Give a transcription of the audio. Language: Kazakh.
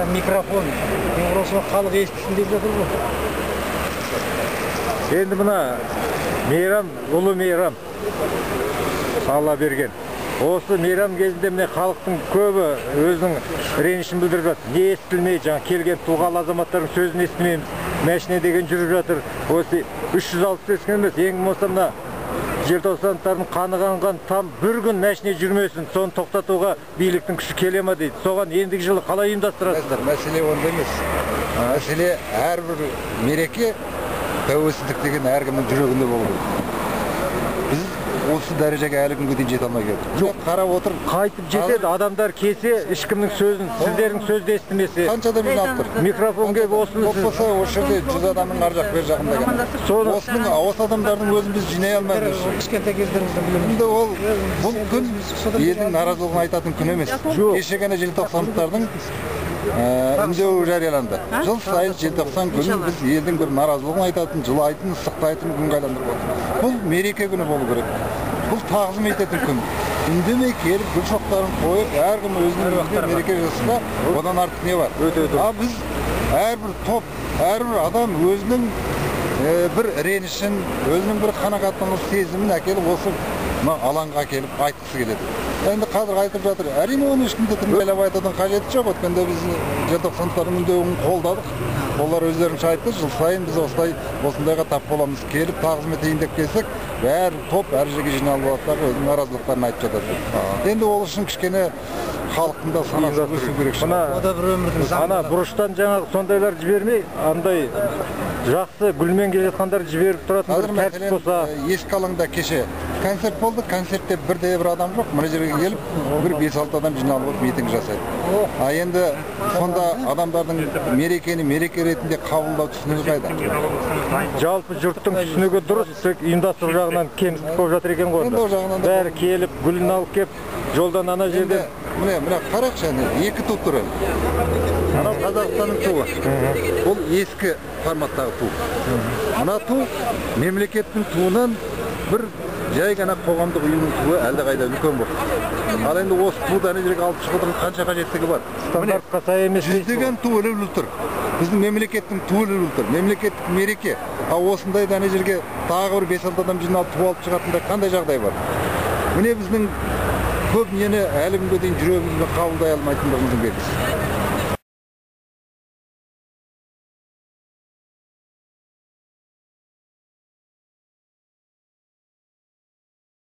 Микрофон. Осы халық естісін деп жатыр ғой. Енді мына мейрам, ұлы мейрам Алла берген. Осы мейрам кезінде міне халықтың көбі өзінің ренішін білдіріп жатыр. Не естілмей, жаңа келген тұлғалы азаматтардың сөзін естімейміз. Мәшіне деген жүріп жатыр. Осы 365 күн емес, ең болмаса мына желтоқсандықтардың қаны қанған там бір күн мәшіне жүрмесін, соны тоқтатуға биліктің күші келе ма дейді. Соған ендігі жылы қалай ұйымдастырасыздар? Мәселе онда емес. Мәселе әрбір мереке тәуелсіздік деген әркімнің жүрегінде болу керек. Біз осы дәрежеге әлі күнге дейін жете алмай келдік. Жоқ, қарап отыр, қайтып жетеді. Адамдар келсе, ешкімнің сөзін, сіздердің сөзді естімесе. Қанша да жиналып тұр. Микрофон келіп осыны болса, осы жерде 100 адамның ар жақ бер жағында екен. Осы адамдардың өзін біз жинай алмаймыз. Кішкентай кездеріңізді білемін. Енді бұл күн елдің наразылығын айтатын күн емес. Кеше ғана желтоқсандықтардың үндеуі жарияланды. Жыл сайын желтоқсан күні біз елдің бір наразылығын айтатын, жылайтын, сықтайтын күнге айналдырып отырмыз. Бұл мереке күні болу керек. Бұл тағзым ететін күн. Үндемей келіп, гүл шоқтарын қойып, әркім өзінің мереке жасында, одан артық не бар? А біз әрбір топ, әрбір адам өзінің бір ренішін, өзінің бір қанағаттанушылық сезімін әкеліп осы алаңға келіп айтқысы келеді. Енді қазір айтып жатыр. Әрине оны ешкімде түрмелеп айтудың қажеті жоқ. Өткенде біз желтоқсандықтардың үндеуін қолдадық. Олар өздерінше айтты, жыл сайын біз осындайға тап боламыз. Келіп тағзым етейін деп келсек, бәрі топ әр жерге жиналып алатындар өзінің наразылықтарын айтып жатады. Енді ол үшін кішкене халықтың да санасы өсу керек. Ана бұрыштан жаңағы сондайлар жібермей, андай жақсы гүлмен келе жатқандар жіберіп тұратын бір тәртіп болса. Ескі алаңда кеше концерт болды. Концертте бірде бір адам жоқ. Мына жерге келіп, бір 5-6 адам жиналып митинг жасайды. А енді сонда адамдардың мерекені мереке ретінде қабылдау түсінігі қайда? Жалпы жұрттың түсінігі дұрыс, тек ұйымдастыру жағынан кемшілік болып жатыр екен ғой. Бәрі келіп, гүлін алып келіп, жолдан ана жерде. Міне қарақшы, екі ту тұр. Анау Қазақстанның туы. Бұл ескі форматтағы ту. Ана ту мемлекеттің туынан бір жай ғана қоғамдық ұйымның туы әлде қайда үлкен болды. Ал енді осы туды ана жерге алып шығудың қанша қажеттігі бар? Стандартқа сай емес. Жүздеген ту ілулі тұр. Біздің мемлекеттің туы ілулі тұр. Мемлекеттік мереке. Ал осындайда ана жерге тағы бір 5-6 адам жиналып ту алып шығатындай қандай жағдай бар? Міне біздің көп нені әлі күнге дейін жүрегімізбен қабылдай алмайтындығымыздың белгісі.